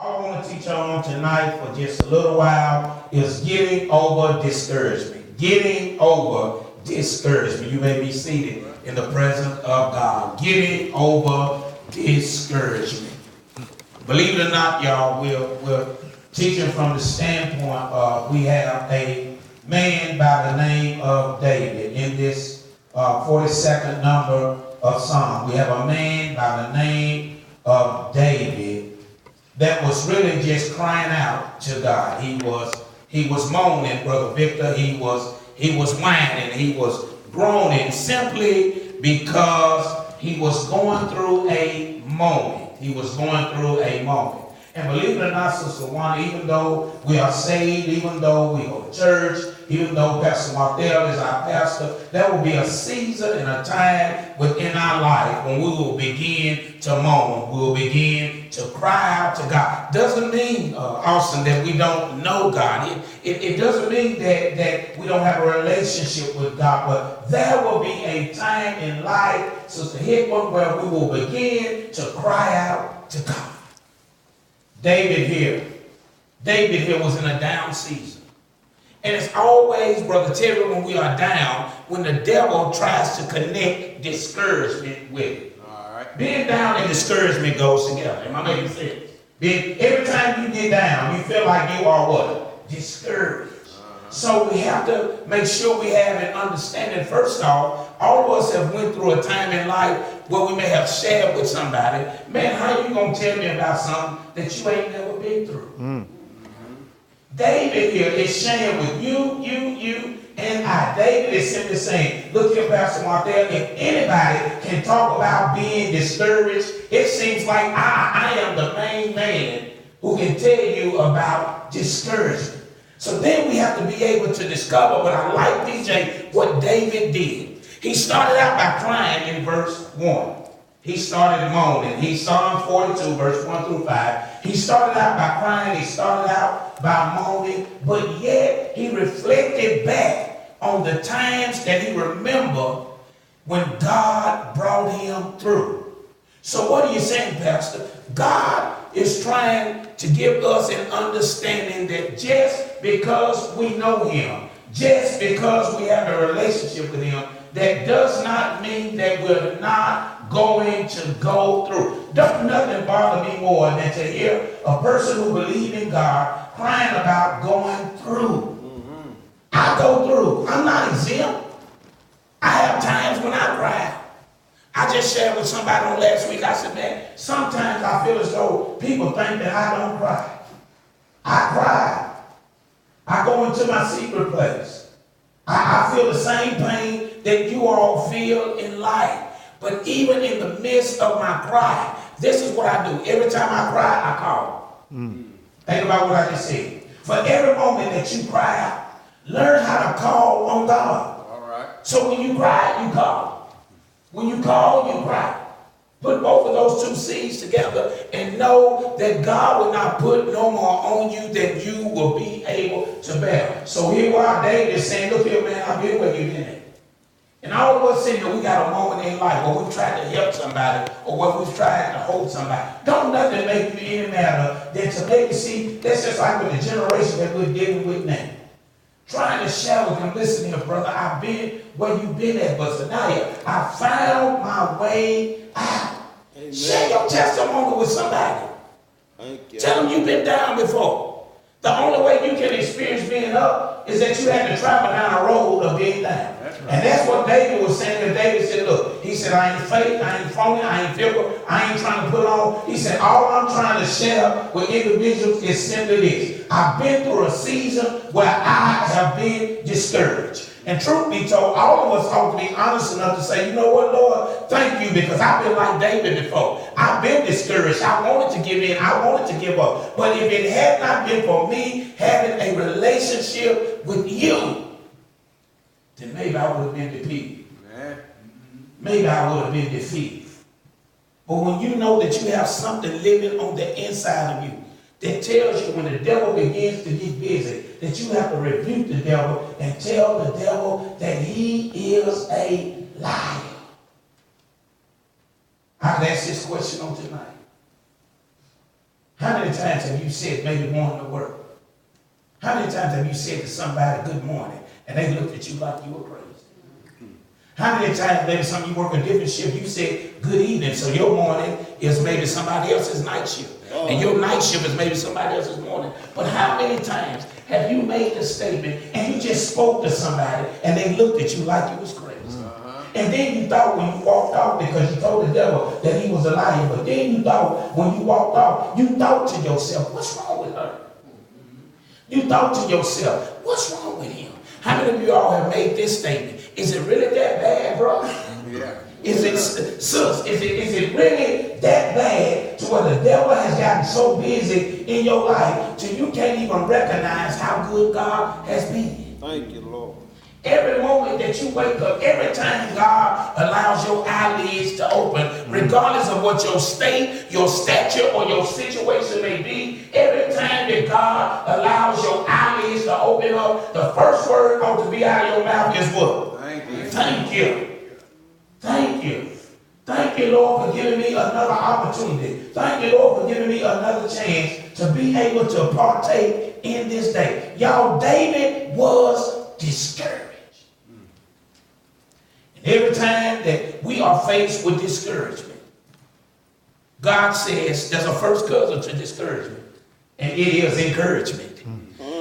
I want to teach y'all on tonight for just a little while is getting over discouragement. Getting over discouragement. You may be seated in the presence of God. Getting over discouragement. Believe it or not, y'all, we're teaching from the standpoint of we have a man by the name of David in this 42nd number of Psalm. We have a man by the name of David that was really just crying out to God. He was moaning, Brother Victor. He was whining. He was groaning simply because he was going through a moment. He was going through a moment. And believe it or not, Sister Wanda, even though we are saved, even though we go to church, even though Pastor Martel is our pastor, there will be a season and a time within our life when we will begin to moan. We will begin to cry out to God. Doesn't mean, Austin, that we don't know God. It doesn't mean that we don't have a relationship with God, but there will be a time in life, Sister Hickman, where we will begin to cry out to God. David here was in a down season. And it's always, Brother Terry, when we are down, when the devil tries to connect discouragement with it. All right. Being down and discouragement goes together. Am I making sense? Every time you get down, you feel like you are what? Discouraged. So we have to make sure we have an understanding. First off, all of us have went through a time in life where we may have shared with somebody. Man, how you going to tell me about something that you ain't never been through? David here is sharing with you, and I. David is simply saying, look here, Pastor Martel, if anybody can talk about being discouraged, it seems like I am the main man who can tell you about discouragement. So then we have to be able to discover, but I like, DJ, what David did. He started out by crying in verse 1. He started moaning. He Psalm 42, verse 1 through 5. He started out by crying. He started out by moaning. But yet he reflected back on the times that he remembered when God brought him through. So what are you saying, Pastor? God is trying to give us an understanding that just because we know him, just because we have a relationship with him, that does not mean that we're not going to go through. Don't nothing bother me more than to hear a person who believes in God crying about going through. I go through. I'm not exempt. I have times when I cry. I just shared with somebody on last week. I said, man, sometimes I feel as though people think that I don't cry. I cry. I go into my secret place. I feel the same pain that you all feel in life. But even in the midst of my cry, this is what I do. Every time I cry, I call. Think about what I just said. For every moment that you cry out, learn how to call on God. All right. So when you cry, you call. When you call, you cry. Put both of those two C's together and know that God will not put no more on you than you will be able to bear. So here we are, David is saying, look here, man, I've been where you've been at. And all of us sitting here, we got a moment in life where we've tried to help somebody or where we've tried to hold somebody. Don't nothing make you any matter than to maybe see, that's just like with the generation that we're dealing with now. Trying to share with them, listen here, brother, I've been where you've been at, but tonight I found my way out. Amen. Share your testimony with somebody. Tell them you've been down before. The only way you can experience being up is that you had to travel down a road of being down. That's right. And that's what David was saying. And David said, look, he said, I ain't fake, I ain't phony, I ain't fickle, I ain't trying to put on. He said, all I'm trying to share with individuals is simply this. I've been through a season where I have been discouraged. And truth be told, all of us ought to be honest enough to say, you know what, Lord, thank you, because I've been like David before. I've been discouraged. I wanted to give in. I wanted to give up. But if it had not been for me having a relationship with you, then maybe I would have been defeated. Maybe I would have been defeated. But when you know that you have something living on the inside of you that tells you when the devil begins to get busy, that you have to rebuke the devil and tell the devil that he is a liar. I've asked this question on tonight. How many times have you said maybe morning to work? How many times have you said to somebody good morning and they looked at you like you were crazy? How many times, maybe some of you work a different shift, you said good evening, so your morning is maybe somebody else's night shift. And your night shift is maybe somebody else's morning. But how many times have you made the statement and you just spoke to somebody and they looked at you like you was crazy? And then you thought when you walked out, because you told the devil that he was a liar, but then you thought when you walked out, you thought to yourself, what's wrong with her? You thought to yourself, what's wrong with him? How many of you all have made this statement? Is it really that bad, bro? Yeah. Is it really that bad to where the devil has gotten so busy in your life till you can't even recognize how good God has been? Thank you, Lord. Every moment that you wake up, every time God allows your eyelids to open, regardless of what your state, your stature, or your situation may be, every time that God allows your eyelids to open up, the first word ought to be out of your mouth is what? Thank you. Thank you. Thank you. Thank you, Lord, for giving me another opportunity. Thank you, Lord, for giving me another chance to be able to partake in this day. Y'all, David was discouraged. Every time that we are faced with discouragement, God says there's a first cousin to discouragement, and it is encouragement.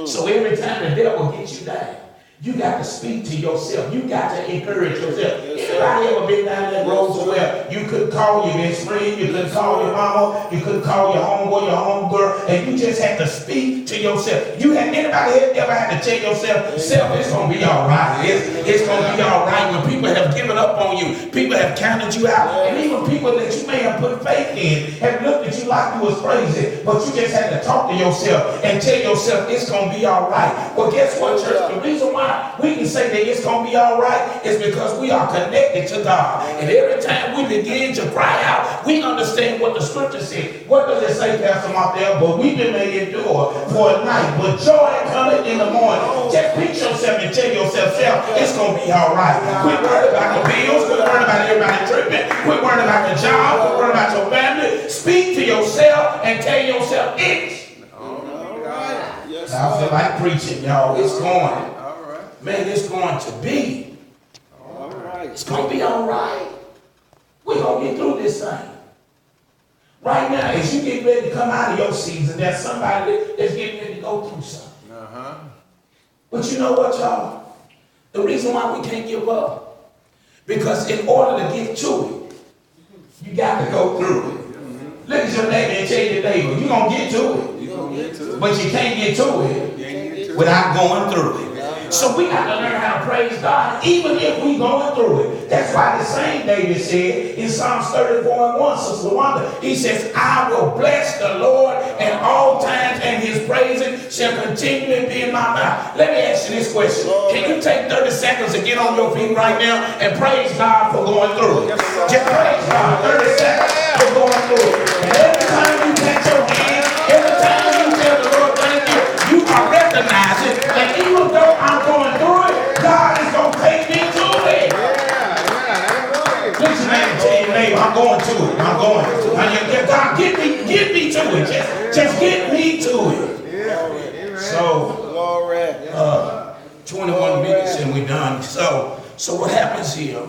So every time the devil gets you down, you got to speak to yourself. You got to encourage yourself. Anybody ever been down that road to where you couldn't call your best friend, you couldn't call your mama, you couldn't call your homeboy, your homegirl, and you just had to speak to yourself? Anybody ever had to tell yourself, self, it's going to be all right. It's going to be all right when people have given up on you, people have counted you out, and even people that you may have put faith in have looked at you like you was crazy, but you just had to talk to yourself and tell yourself it's going to be all right. Well, guess what, church? The reason why we can say that it's going to be all right is because we are connected to God. And every time we begin to cry out, we understand what the scripture says. What does it say, Pastor Martel? But weeping may endure for a night, but joy cometh in the morning. Just pick yourself and tell yourself, it's going to be all right. Quit worrying about the bills. Quit worrying about everybody tripping. Quit worrying about the job. Quit worrying about your family. Speak to yourself and tell yourself it's all right. Yes, I feel like preaching, y'all. It's going. Man, it's going to be all right. It's going to be all right. We're going to get through this thing. Right now, as you get ready to come out of your season, there's somebody that's getting ready to go through something. But you know what, y'all? The reason why we can't give up, because in order to get to it, you got to go through it. Look at your neighbor and tell your neighbor, you're going to get to it. But you can't get to it without going through it. So we got to learn how to praise God, even if we're going through it. That's why the same David said in Psalms 34:1, Sister Wanda, he says, I will bless the Lord at all times, and his praises shall continually be in my mouth. Let me ask you this question. Can you take 30 seconds to get on your feet right now and praise God for going through it? Just praise God 30 seconds for going through it. And every time you catch your hand, every time you tell the Lord thank you, you are recognizing that even though I'm going through it, God is going to take me to it. Listen, man, tell your neighbor, I'm going to it. I'm going to it. God, get me to it. Just get me to it. So, 21 minutes and we're done. So what happens here?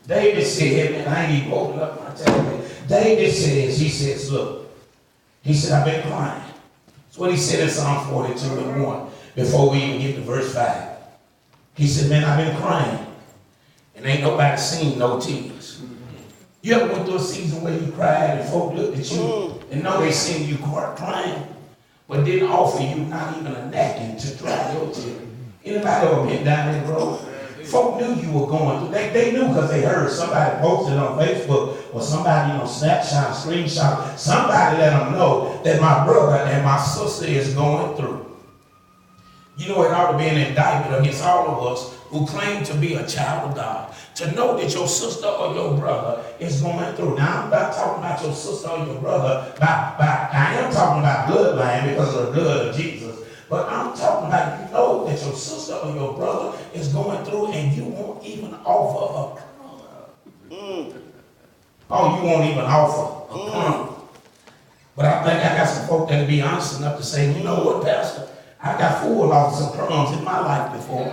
David said, man, I ain't even opened up my tablet. David says, he says, look, he said, I've been crying. That's what he said in Psalm 42:1, before we even get to verse 5. He said, man, I've been crying, and ain't nobody seen no tears. You ever went through a season where you cried and folk looked at you and know they seen you crying, but didn't offer you not even a napkin to dry your tears? Anybody ever been down that road? Folk knew you were going through. They knew because they heard somebody posted on Facebook or somebody on Snapchat, screenshot. Somebody let them know that my brother and my sister is going through. You know, it ought to be an indictment against all of us who claim to be a child of God, to know that your sister or your brother is going through. Now, I'm not talking about your sister or your brother. I am talking about bloodline because of the blood of Jesus. But I'm talking about, you know that your sister or your brother is going through and you won't even offer a crumb. Oh, you won't even offer a crumb. But I think I got some folk that'll be honest enough to say, you know what, Pastor? I got full off some crumbs in my life before.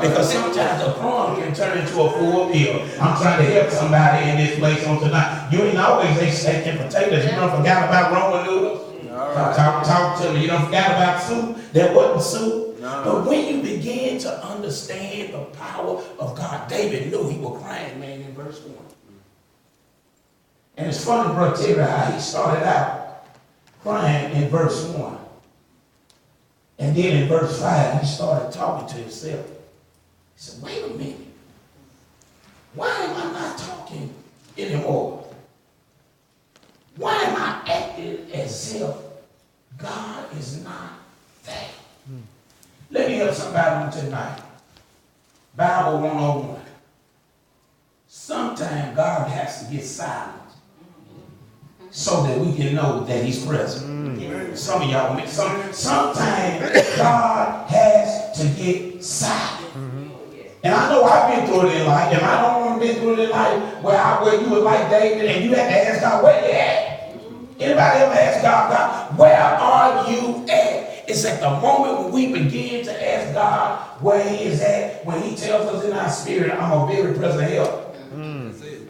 Because sometimes a crumb can turn into a full meal. I'm trying to help somebody in this place on tonight. You ain't always ate steak and potatoes. You don't forgot about Roman noodles? Talk to me. You don't forgot about soup? There wasn't soup. But when you begin to understand the power of God, David knew he was crying, man, in verse 1. And it's funny, Brother Terry, how he started out crying in verse 1. And then in verse 5, he started talking to himself. He said, wait a minute. Why am I not talking anymore? Why am I acting as if God is not there? Let me help somebody on tonight. Bible 101. Sometimes God has to get silent so that we can know that he's present. Some of y'all, sometimes God has to get silent. And I know I've been through it in life, and I don't want to be through it in life where you were like David and you had to ask God, where you at? Anybody ever ask God, where are you at? It's at the moment when we begin to ask God where he is at, when he tells us in our spirit, I'm a very present help.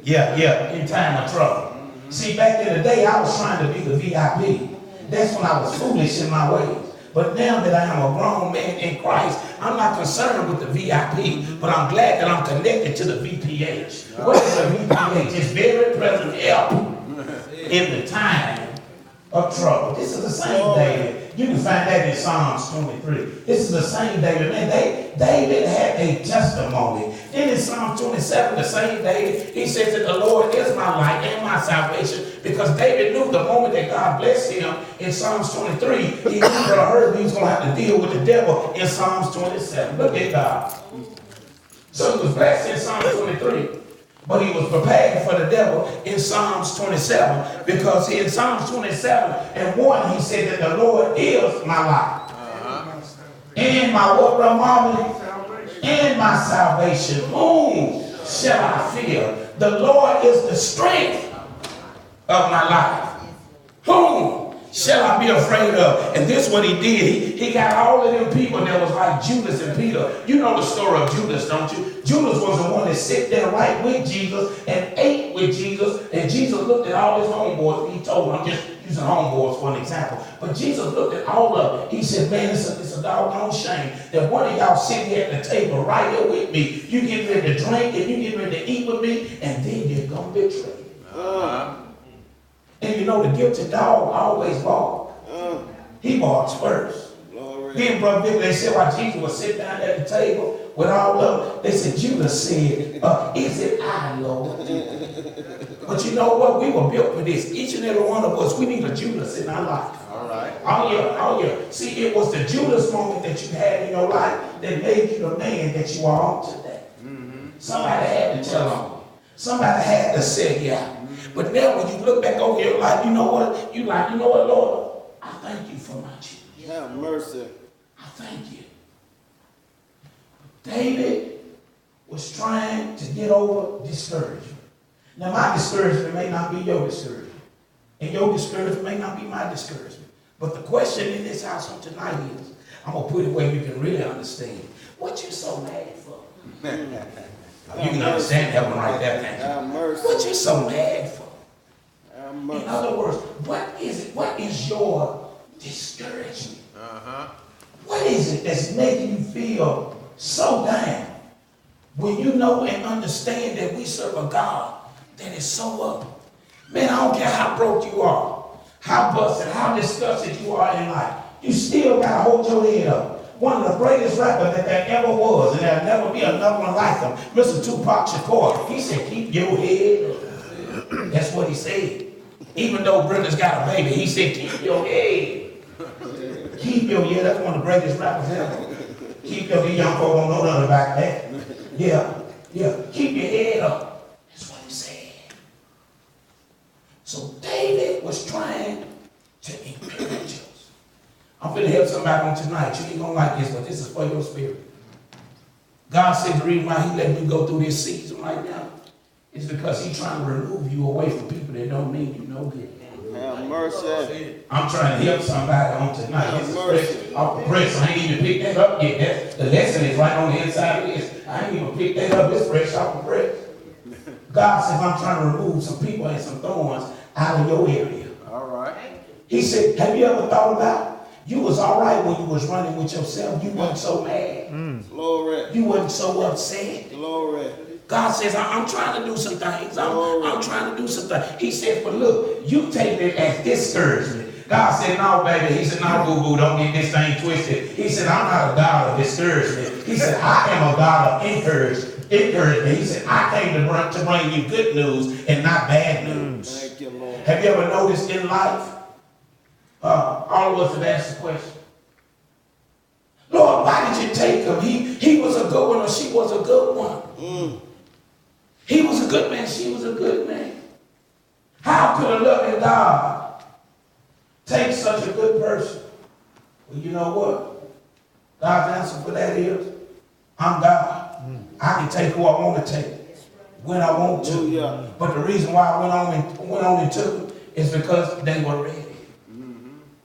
Yeah, in time of trouble. See, back in the day, I was trying to be the VIP. That's when I was foolish in my ways. But now that I am a grown man in Christ, I'm not concerned with the VIP, but I'm glad that I'm connected to the VPH. What is a VPH? It's very present help in the time of trouble. This is the same David. You can find that in Psalms 23. This is the same David. Man, David had a testimony. Then in Psalm 27, the same David, he says that the Lord is my light and my salvation, because David knew the moment that God blessed him in Psalms 23, he never heard he was going to have to deal with the devil in Psalms 27. Look at God. So he was blessed in Psalms 23. But he was prepared for the devil in Psalms 27, because in Psalms 27 and 1, he said that the Lord is my light. And my what, Mama? And my salvation. Whom shall I fear? The Lord is the strength of my life. Whom shall I be afraid of? And this is what he did. He got all of them people that was like Judas and Peter. You know the story of Judas, don't you? Judas was the one that sat there right with Jesus and ate with Jesus. And Jesus looked at all his homeboys. And he told them, I'm just using homeboys for an example. But Jesus looked at all of them. He said, man, it's a doggone shame that one of y'all sitting here at the table right here with me. You get ready to drink and you get ready to eat with me. And then you're going to betray me. And you know the guilty dog always barks. He barks first. Then, Brother Victor, they said while Jesus was sitting down at the table with all of them, they said, Judas said, is it I, Lord? But you know what? We were built for this. Each and every one of us, we need a Judas in our life. All right. Oh yeah. See, it was the Judas moment that you had in your life that made you the man that you are on today. Somebody had to tell on you. Somebody had to say, yeah. But now when you look back over your life, you know what? You know what, Lord? I thank you for my children. Have mercy. I thank you. David was trying to get over discouragement. Now my discouragement may not be your discouragement. And your discouragement may not be my discouragement. But the question in this house on tonight is, I'm going to put it where you can really understand. What you so mad for? You can understand that one right there, can't you? What you so mad for? In other words, what is your discouragement? What is it that's making you feel so down when you know and understand that we serve a God that is so up? Man, I don't care how broke you are, how busted, how disgusted you are in life. You still got to hold your head up. One of the greatest rappers that there ever was, and there'll never be another one like him, Mr. Tupac Shakur, he said, keep your head up. That's what he said. Even though Brenda's got a baby, he said, keep your head. Keep your head. That's one of the greatest rappers ever. Keep your head. Young folk don't know nothing about that. Yeah. Keep your head up. That's what he said. So David was trying to encourage us. I'm going to help somebody on tonight. You ain't going to like this, but this is for your spirit. God said the reason why he let me go through this season right now is because he's trying to remove you away from people that don't mean you no good. Have mercy. I'm trying to help somebody on tonight. This is fresh off the press. I ain't even picked that up yet. The lesson is right on the inside of this. I ain't even picked that up. It's fresh off the press. God says, I'm trying to remove some people and some thorns out of your area. All right. He said, have you ever thought about you was all right when you was running with yourself? You wasn't so mad. Glory. You wasn't so upset. Glory. God says, I'm trying to do some things. I'm trying to do some things. He said, but look, you take it as discouragement. God said, no, baby. He said, no, boo-boo, don't get this thing twisted. He said, I'm not a God of discouragement. He said, I am a God of encouragement. He said, I came to bring you good news and not bad news. Thank you, Lord. Have you ever noticed in life, all of us have asked the question, Lord, why did you take him? He was a good one or she was a good one. He was a good man, she was a good man. How could a loving God take such a good person? Well, you know what? God's answer for that is, I'm God. I can take who I want to take when I want to. Yeah. But the reason why I went on and took them is because they were ready.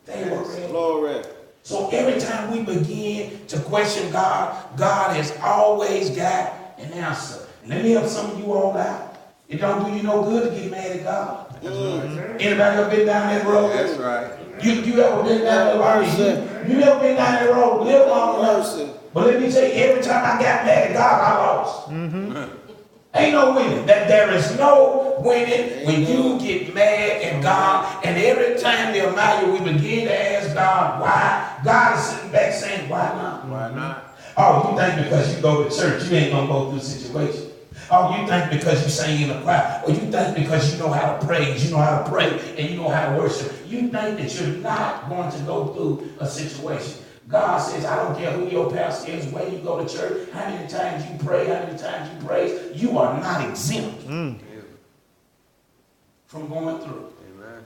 They were ready. Glory. So every time we begin to question God, God has always got an answer. Let me help some of you all out. It don't do you no good to get mad at God. Anybody ever been down that road? That's right. You ever been down that road? You ever been down that road? Live long enough. But let me tell you, every time I got mad at God, I lost. Ain't no winning. That there is no winning when you get mad at God. And every time, Nehemiah, we begin to ask God why, God is sitting back saying, why not? Why not? Oh, you think because you go to church, you ain't going to go through the situation. Oh, you think because you sing in the choir, or you think because you know how to praise, you know how to pray, and you know how to worship, you think that you're not going to go through a situation. God says, I don't care who your pastor is, where you go to church, how many times you pray, how many times you praise, you are not exempt from going through. Amen.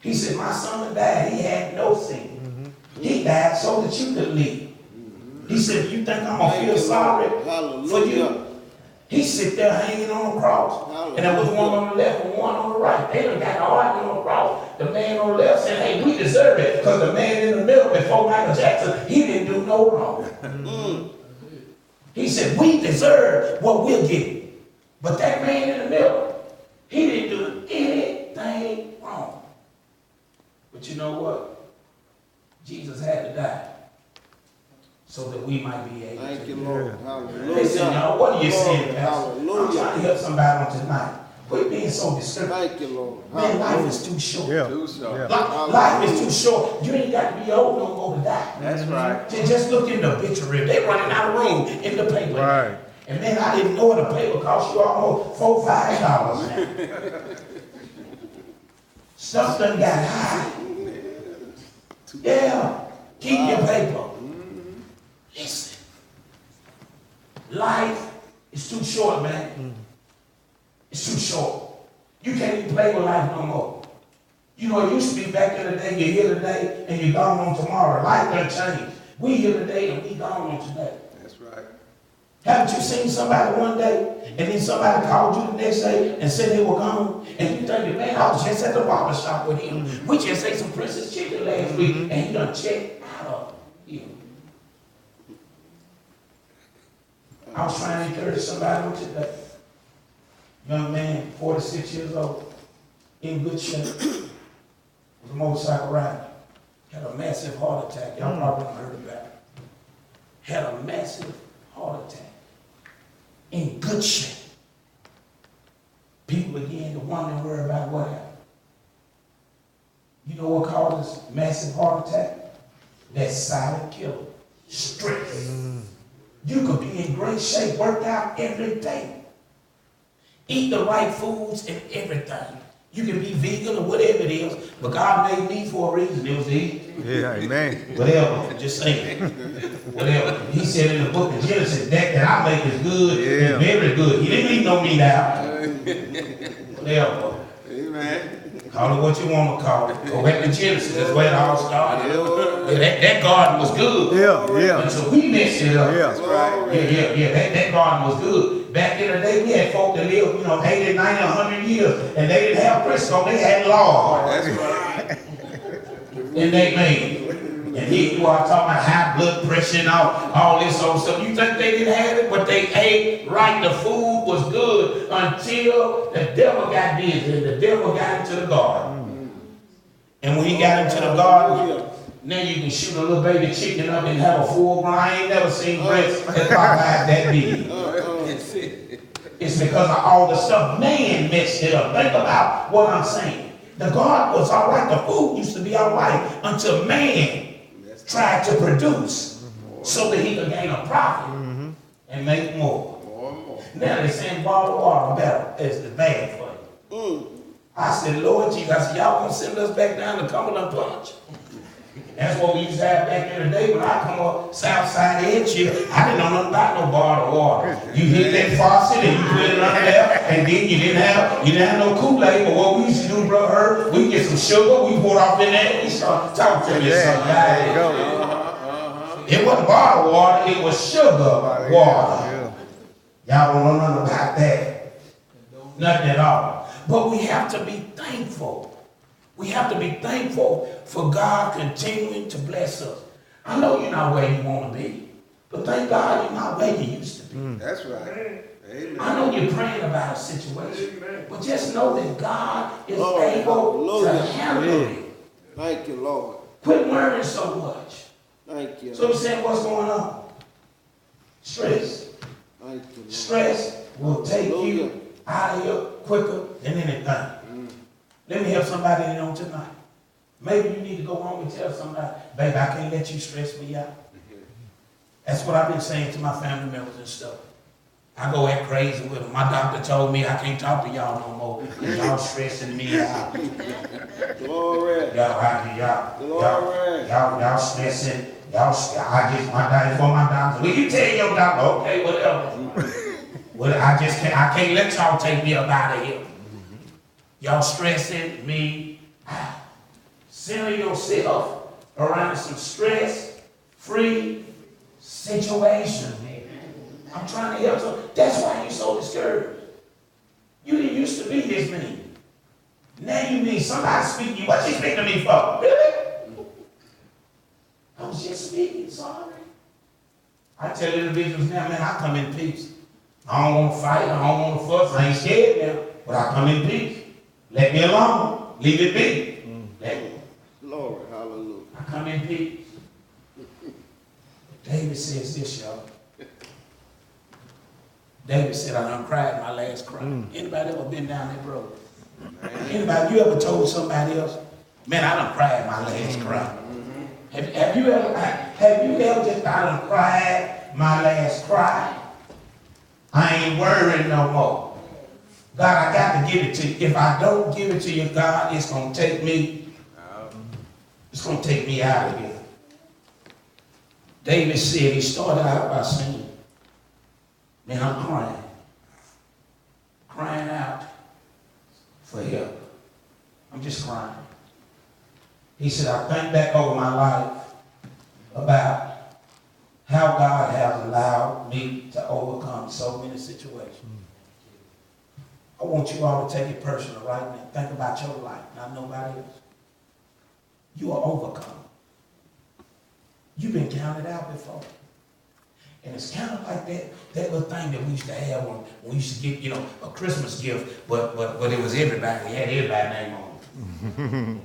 He said, my son died, he had no sin. He died so that you could live. He said, you think I'm going to feel sorry for you? He sit there hanging on the cross. Hallelujah. And there was one on the left and one on the right. They done got to argue on the cross. The man on the left said, hey, we deserve it. Because the man in the middle before Michael Jackson, he didn't do no wrong. He said, we deserve what we're getting. But that man in the middle, he didn't do anything wrong. But you know what? Jesus had to die so that we might be able to. Thank you, Lord. Hallelujah. Listen, y'all, what are you saying, Pastor? Hallelujah. I'm trying to help somebody on tonight. Quit being so discouraged. Thank you, Lord. Man, life is too short. Yeah. Too short. Life is too short. You ain't got to be old no more to die. That's right. Just look in the obituary. They running out of room in the paper. Right. And man, I didn't know the paper cost you almost $4-5. Stuff done got high. Yeah. Keep your paper. Listen. Life is too short, man. It's too short. You can't even play with life no more. You know, it used to be back in the day, you're here today and you're gone on tomorrow. Life done changed. We here today and we gone on today. That's right. Haven't you seen somebody one day and then somebody called you the next day and said they were gone? And you think, man, I was just at the barber shop with him. We just ate some Princess chicken last week and he done checked out of him. I was trying to encourage somebody on today. Young man, 46 years old, in good shape, was a motorcycle rider. Had a massive heart attack. Y'all probably haven't heard about it. Had a massive heart attack. In good shape. People began to wonder and worry about what happened. You know what causes massive heart attack? That silent killer. Stress. You could be in great shape, worked out every day. Eat the right foods and everything. You can be vegan or whatever it is, but God made me for a reason. It was to eat. Yeah, amen. Whatever, just saying. Whatever. He said in the book of Genesis, that I make is good and very good. He didn't leave no meat out. Whatever. Amen. Call it what you want to call it. Go back to Genesis. That's where it all started. Yeah, that garden was good. Yeah. Until we messed it up. Yeah. That's right. Yeah. That garden was good. Back in the day, we had folk that lived, 80, 90, 100 years, and they didn't have Crisco, they had lard. That's right. And they made it. And here you are talking about high blood pressure and all this old stuff. You think they didn't have it? But they ate right. The food was good until the devil got busy and the devil got into the garden. And when he got into the garden, now you can shoot a little baby chicken up and have a full grown. I ain't never seen breast that popeyes that big. It's because of all the stuff man messed it up. Think about what I'm saying. The garden was all right. The food used to be all right until man tried to produce so that he could gain a profit and make more. Now they're saying bottled water better is bad for you. I said, Lord Jesus, I said, y'all gonna send us back down to Cumberland Punch? That's what we used to have back in the day when I come up south side of Edge. I didn't know nothing about no bottled water. You hit that faucet and you put it under there, and then you didn't have no Kool-Aid. But what we used to do, brother Herb, we get some sugar, we pour it off in there, and we start talking to this somebody. It wasn't bottled water, it was sugar water. Y'all don't know nothing about that. Nothing at all. But we have to be thankful. We have to be thankful for God continuing to bless us. I know you're not where you want to be, but thank God you're not where you used to be. That's right. Amen. I know you're praying about a situation, but just know that God is able to handle it. Thank you, Lord. Quit worrying so much. Thank you. So we said, what's going on? Stress. Thank you, Lord. Stress will take you out of here quicker than anything. Let me help somebody in on tonight. Maybe you need to go home and tell somebody, baby, I can't let you stress me out. That's what I've been saying to my family members and stuff. I go act crazy with them. My doctor told me I can't talk to y'all no more. Y'all stressing me out. Glory. Y'all stressing. I get my doctor for my doctor. Well, you tell your doctor, okay, whatever. Well, I can't let y'all take me up out of here. Y'all stressing me out. Center yourself around some stress-free situation. I'm trying to help you. That's why you're so discouraged. You didn't used to be this mean. Now you mean somebody speaking to you. What you speaking to me for? Really? I was just speaking, sorry. I tell individuals now, man, I come in peace. I don't want to fight. I don't want to fuss. I ain't scared now, but I come in peace. Let me alone. Leave it be. Let me. Lord, hallelujah. I come in peace. David says this, y'all. David said, I done cried my last cry. Anybody ever been down that road? Anybody, you ever told somebody else, man, I done cried my last cry? Have you ever just, I done cried my last cry? I ain't worrying no more. God, I got to give it to you. If I don't give it to you, God, it's going to take me out of here. David said, he started out by saying, man, I'm crying out for help. I'm just crying. He said, I think back over my life about how God has allowed me to overcome so many situations. I want you all to take it personal right now. Think about your life, not nobody else. You are overcome. You've been counted out before. And it's kind of like that little thing that we used to have when we used to get, a Christmas gift, but it was everybody. It had everybody's name on it.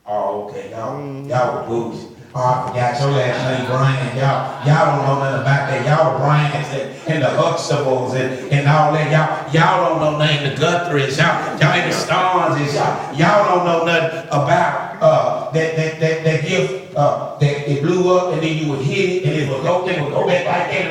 Oh, okay, y'all were booze. Oh, I forgot your last name, Brian. Y'all don't know nothing about that. Y'all were Bryans and the Huxtables and all that. Y'all don't know nothing, the Guthries. Y'all ain't the Starnes. Y'all don't know nothing about that gift that it blew up and then you would hit it and it would go back like that.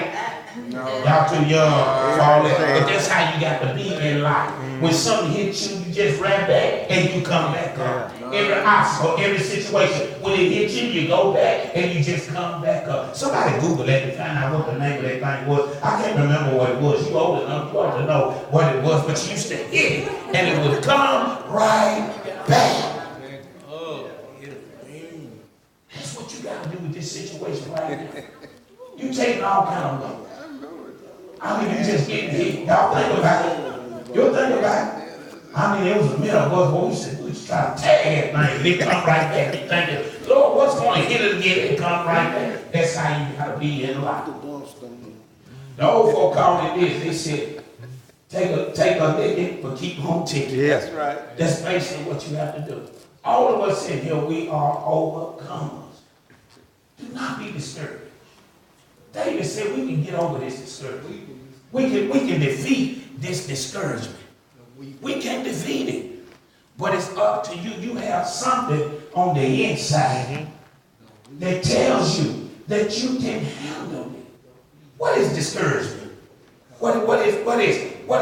No. Y'all too young for all that. But that's how you got to be in life. When something hits you, you just run back and you come back up. Every obstacle, every situation, when it hits you, you go back and you just come back up. Somebody Google that to find out what the name of that thing was. I can't remember what it was. You old enough, you ought to know what it was, but you used to hit it and it would come right back. That's what you got to do with this situation right now. You taking all kind of money. I mean, you just getting hit. Y'all think about it. You think about it. I mean, there was a minute of us where we used to try to tag that thing. They come right back. They thinking, Lord, what's going to hit it again? They come right back. That's how you got to be in life. The old folk called it this. They said, take a ticket, but keep home ticket. Yes, that's right. That's basically what you have to do. All of us in here, we are overcomers. Do not be discouraged. David said we can get over this discouragement. We can defeat this discouragement. We can't defeat it. But it's up to you. You have something on the inside that tells you that you can handle it. What is discouragement? What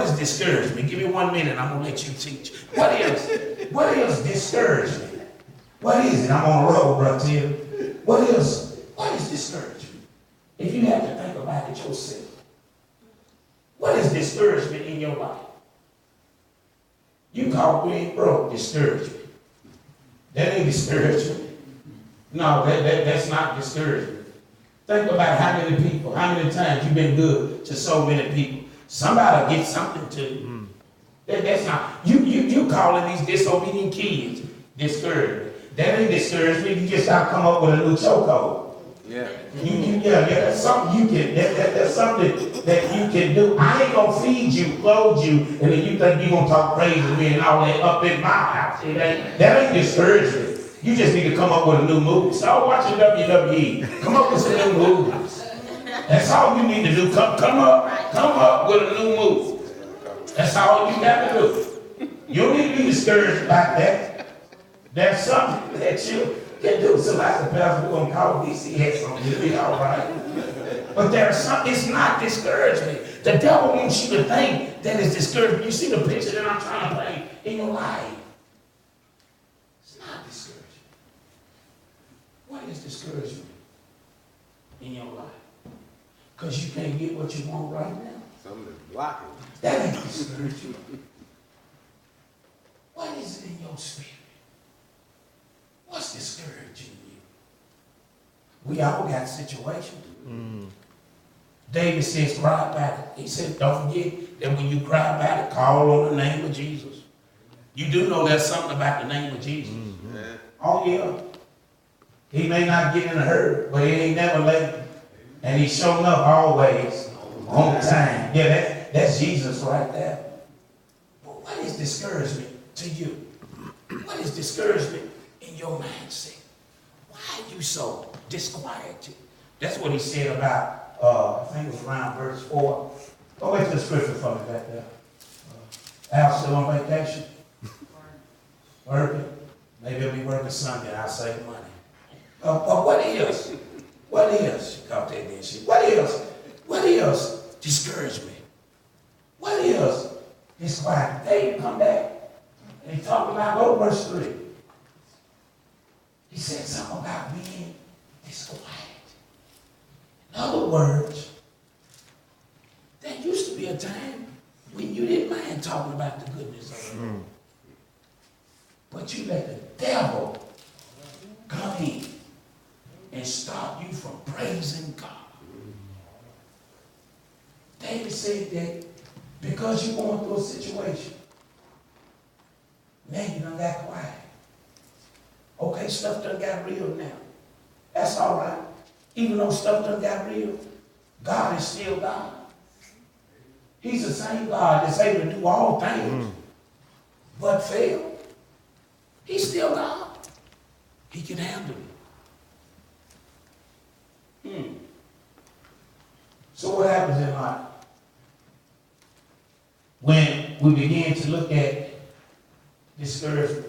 is discouragement? Give me 1 minute, I'm gonna let you teach. What is discouragement? What is it? I'm on a roll, brother Tim. What is discouragement? If you have to think about it yourself. What is discouragement in your life? You call being broke discouragement. That ain't discouragement. No, that's not discouragement. Think about how many people, how many times you've been good to so many people. Somebody get something to you. That's not, you calling these disobedient kids discouragement. That ain't discouragement. You just got to come up with a new chokehold. Yeah. That's something you can, that's something that you can do. I ain't gonna feed you, clothe you, and then you think you're gonna talk crazy to me and all that up in my house. That ain't discouragement. You just need to come up with a new movie. Start watching WWE. Come up with some new movies. That's all you need to do. Come up with a new movie. That's all you got to do. You don't need to be discouraged about that. There's something that you can do. So like the pastor, we're going to call DCX on you. It'll be all right. But there's something, it's not discouragement. The devil wants you to think that it's discouragement. You see the picture that I'm trying to paint in your life. It's not discouragement. What is discouragement in your life? Because you can't get what you want right now. Something is blocking. That ain't discouragement. What is it in your spirit? What's discouraging you? We all got situations. David says, cry about it. He said, don't forget that when you cry about it, call on the name of Jesus. You do know there's something about the name of Jesus. Oh, yeah. He may not get in a hurry, but he ain't never late. And he's showing up always on time. Yeah, that's Jesus right there. But what is discouragement to you? What is discouragement in your mindset? Why are you so disquieted? That's what he said about, I think it was around verse 4. Go back to the scripture for me back there. Al still on vacation? Working? Maybe he'll be working Sunday and I'll save money. But what is? She caught that then. What is discouragement? What is disquiet? David come back and he talked about, go to verse 3. He said something about being disquiet. In other words, there used to be a time when you didn't mind talking about the goodness of the Lord. But you let the devil come in and stop you from praising God. David said that because you're going through a situation, man, you done got quiet. Okay, stuff done got real now. That's all right. Even though stuff done got real, God is still God. He's the same God that's able to do all things but fail. He's still God. He can handle it. So what happens in life? When we begin to look at discouragement,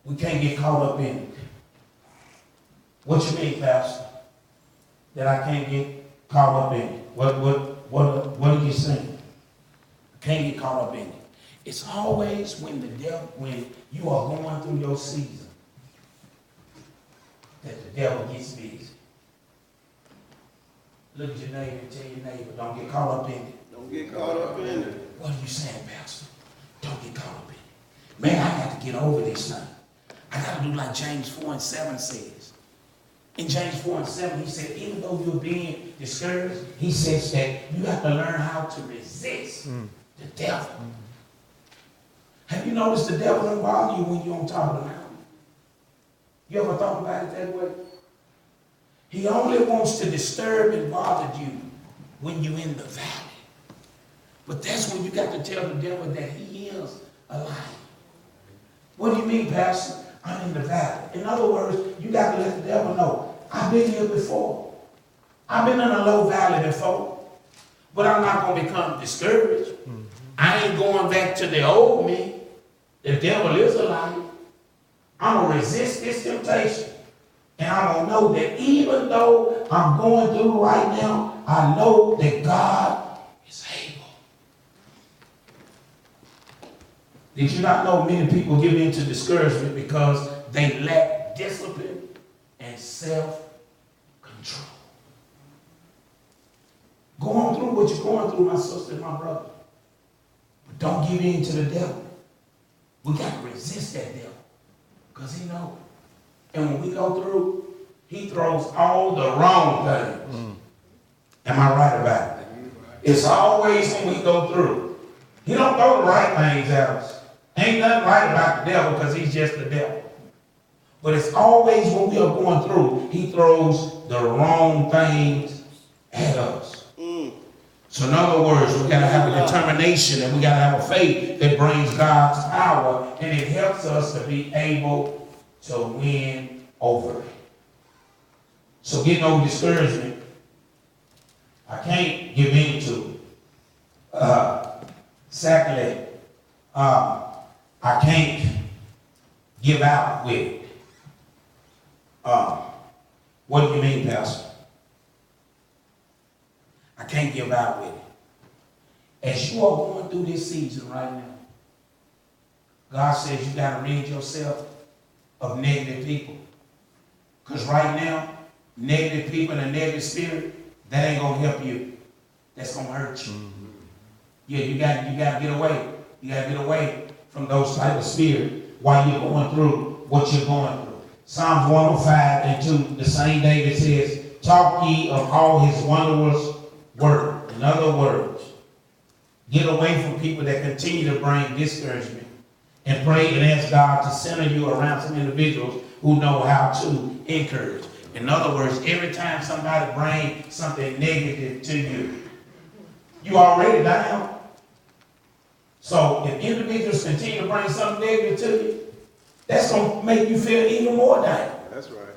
we can't get caught up in it. What you mean, Pastor? That I can't get caught up in it? What are you saying? I can't get caught up in it. It's always when when you are going through your season that the devil gets busy. Look at your neighbor and tell your neighbor, don't get caught up in it. Don't get caught up in it. What are you saying, Pastor? Don't get caught up in it. Man, I got to get over this now. I got to do like James 4:7 says. In James 4:7, he said, even though you're being discouraged, he says that you have to learn how to resist the devil. Have you noticed the devil don't bother you when you're on top of the mountain? You ever thought about it that way? He only wants to disturb and bother you when you're in the valley. But that's when you got to tell the devil that he is a liar. What do you mean, Pastor? I'm in the valley. In other words, you got to let the devil know, I've been here before. I've been in a low valley before. But I'm not going to become discouraged. I ain't going back to the old me. The devil is a liar. I'm going to resist this temptation. And I'm going to know that even though I'm going through right now, I know that God is able. Did you not know many people give into discouragement because they lack discipline and self-control? Go on through what you're going through, my sister and my brother. But don't give in to the devil. We got to resist that devil because he knows. And when we go through, he throws all the wrong things. Am I right about it? It's always when we go through. He don't throw the right things at us. Ain't nothing right about the devil because he's just the devil. But it's always when we are going through, he throws the wrong things at us. So in other words, we got to have a determination and we got to have a faith that brings God's power and it helps us to be able to win over it. So getting over discouragement, I can't give in to it. Secondly, I can't give out with it. What do you mean, Pastor? I can't give out with it. As you are going through this season right now, God says you got to rid yourself of negative people. Because right now, negative people and a negative spirit, that ain't going to help you. That's going to hurt you. Yeah, you got to get away. You got to get away from those type of spirit while you're going through what you're going through. Psalms 105 and 2, the same David says, talk ye of all his wondrous work. In other words, get away from people that continue to bring discouragement and pray and ask God to center you around some individuals who know how to encourage. In other words, every time somebody brings something negative to you, you already down. So if individuals continue to bring something negative to you, that's going to make you feel even more down. That's right.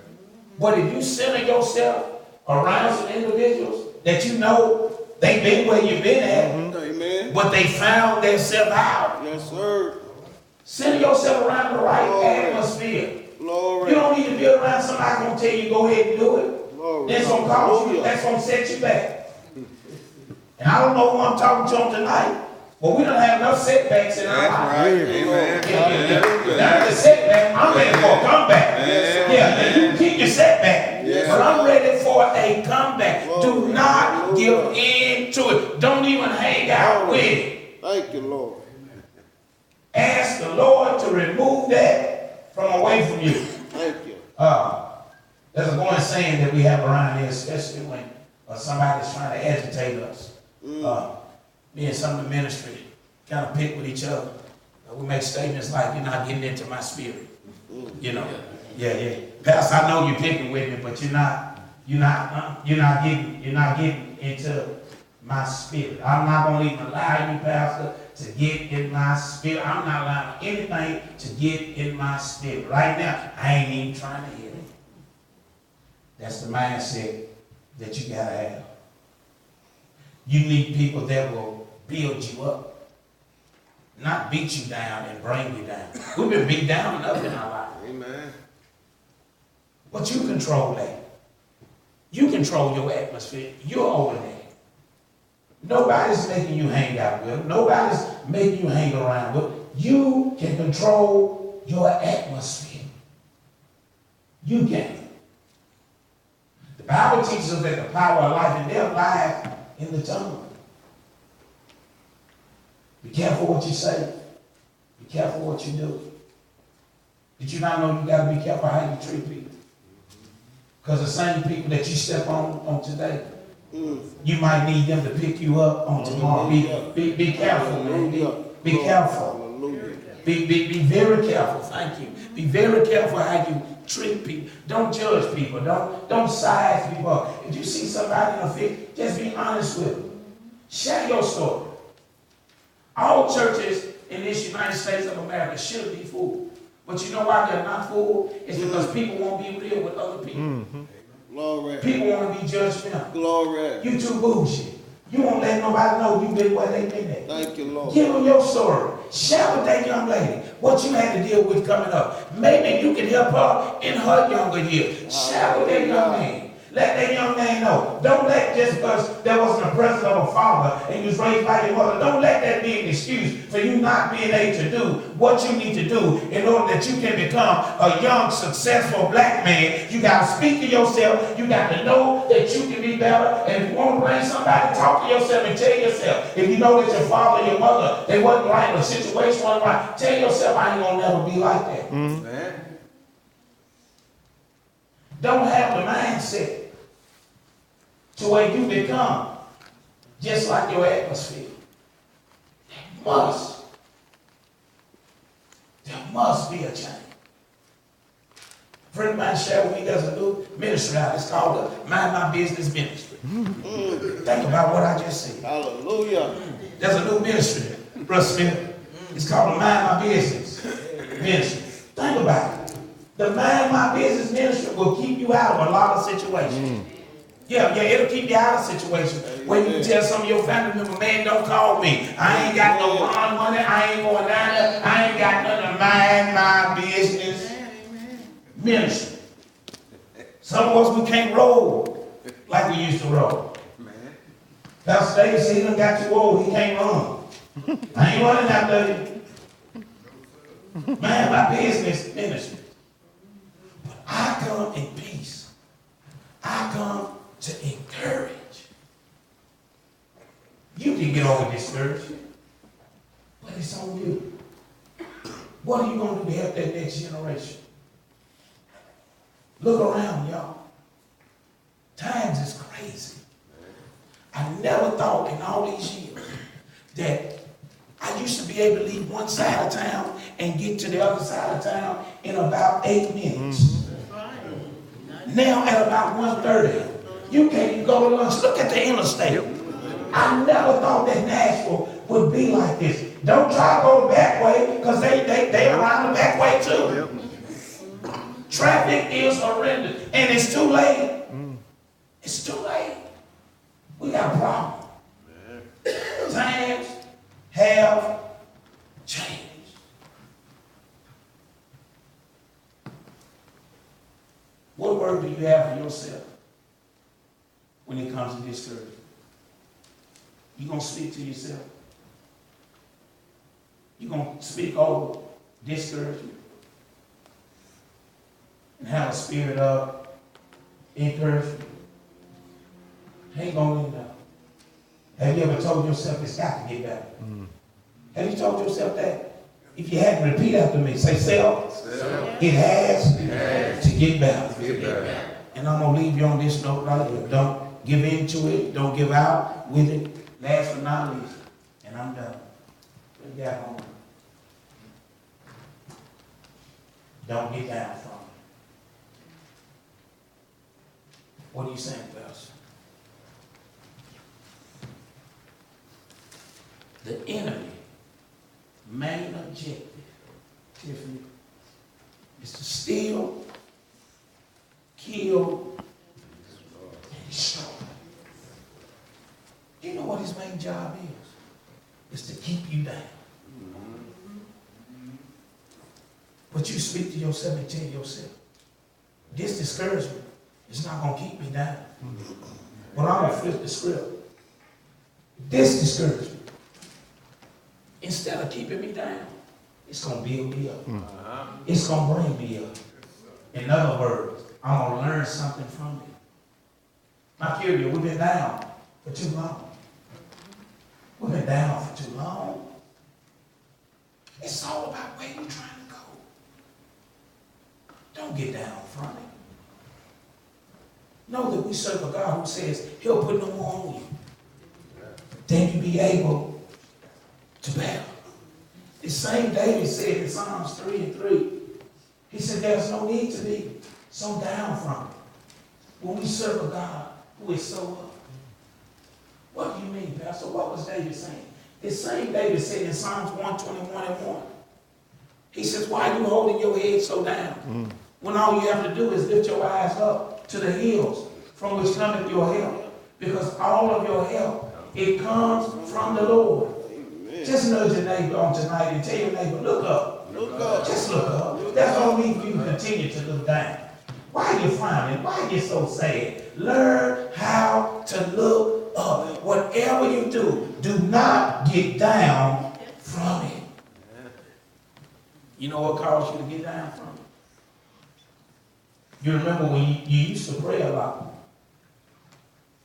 But if you center yourself around some individuals that you know they've been where you've been at, Amen. but they found themselves out. Yes, sir. Center yourself around the right atmosphere. Glory. You don't need to be around somebody going to tell you go ahead and do it. Glory. That's going to cause you. That's going to set you back. And I don't know who I'm talking to tonight, but we don't have enough setbacks in our life. Right. Amen. That's a setback. I'm ready for a comeback. Yeah, you can keep your setback. Yes. But I'm ready for a comeback. Glory. Do not give in to it. Don't even hang out with it. Thank you, Lord. Ask the Lord to remove that from away from you. Thank you. There's a going saying that we have around here, especially when somebody's trying to agitate us. Me and some of the ministry kind of pick with each other. We make statements like, you're not getting into my spirit. You know, yeah. Pastor, I know you're picking with me, but you're not getting into my spirit. I'm not going to even allow you, Pastor, to get in my spirit. I'm not allowing anything to get in my spirit. Right now, I ain't even trying to hear it. That's the mindset that you got to have. You need people that will build you up, not beat you down and bring you down. We've been beat down enough in our life. Amen. But you control that. You control your atmosphere. You're over there. Nobody's making you hang out with. Nobody's making you hang around with. You can control your atmosphere. You can. The Bible teaches us that the power of life and death lies in the tongue. Be careful what you say. Be careful what you do. Did you not know you got to be careful how you treat people? Because the same people that you step on today, you might need them to pick you up on tomorrow. Be careful, man. Be careful. Be very careful. Thank you. Be very careful how you treat people. Don't judge people. Don't size people up. If you see somebody in a fit, just be honest with them. Share your story. All churches in this United States of America should be full. But you know why they're not full? It's because people won't be real with other people. Glory. People want to be judgmental. Glory. You too bullshit. You won't let nobody know you been where they been at. Thank you, Lord. Give them your story. Share with that young lady what you had to deal with coming up. Maybe you can help her in her younger years. Share with that young man. Let that young man know. Don't let just because there wasn't a presence of a father and you was raised by your mother, don't let that be an excuse for you not being able to do what you need to do in order that you can become a young, successful black man. You got to speak to yourself. You got to know that you can be better. And if you want to blame somebody, talk to yourself and tell yourself. If you know that your father or your mother, they wasn't right, the situation wasn't right, tell yourself, I ain't going to never be like that. Don't have the mindset to where you become just like your atmosphere. There must be a change. A friend of mine shared with me, there's a new ministry out. It's called the Mind My Business Ministry. Think about what I just said. Hallelujah. There's a new ministry, Brother Smith. It's called the Mind My Business Ministry. Think about it. The Mind My Business Ministry will keep you out of a lot of situations. Yeah, it'll keep you out of situations where you can tell some of your family members, man, don't call me. I ain't got no bond money. I ain't going down there. I ain't got nothing to mind my business. Ministry. Some of us, we can't roll like we used to roll. Pastor David said he done got too old. He can't run. I ain't running out there. Mind my business ministry. But I come in peace. I come to encourage. You can get over discouragement, but it's on you. What are you going to do to help that next generation? Look around, y'all. Times is crazy. I never thought in all these years that I used to be able to leave one side of town and get to the other side of town in about 8 minutes. Now at about 1:30, you can't even go to lunch. Look at the interstate. I never thought that Nashville would be like this. Don't try to go the back way, because they around the back way too. Traffic is horrendous, and it's too late. It's too late. We got a problem. Times have changed. What word do you have for yourself when it comes to discouragement? You gonna speak to yourself? You gonna speak over discouragement and have a spirit of encouragement? Ain't gonna end up. Have you ever told yourself it's got to get better? Have you told yourself that? If you hadn't, repeat after me. Say, self. It has to get better. And I'm going to leave you on this note right here. Don't give in to it. Don't give out with it. Last but not least, and I'm done. What you got on? Don't get down from it. What are you saying, Pastor? The enemy main objective, Tiffany, is to steal, kill, and destroy. Do you know what his main job is? It's to keep you down. But you speak to yourself and tell yourself, this discouragement is not going to keep me down. But I'm going to flip the script. This discouragement, instead of keeping me down, it's going to build me up. It's going to bring me up. In other words, I'm going to learn something from it. My Curia, we've been down for too long. We've been down for too long. It's all about where you're trying to go. Don't get down from it. Know that we serve a God who says he'll put no more on you than you be able to bear. The same David said in Psalms 3:3, he said there's no need to be so down from it when we serve a God who is so up. What do you mean, Pastor? What was David saying? The same David said in Psalms 121:1. He says, why are you holding your head so down? When all you have to do is lift your eyes up to the hills from which cometh your help. Because all of your help, it comes from the Lord. Amen. Just nudge your neighbor on tonight and tell your neighbor, look up. Look up. Just look up. That's all we need for you to continue to look down. Why are you frowning? Why are you so sad? Learn how to look up. Whatever you do, do not get down from it. You know what caused you to get down from it? You remember when you used to pray a lot.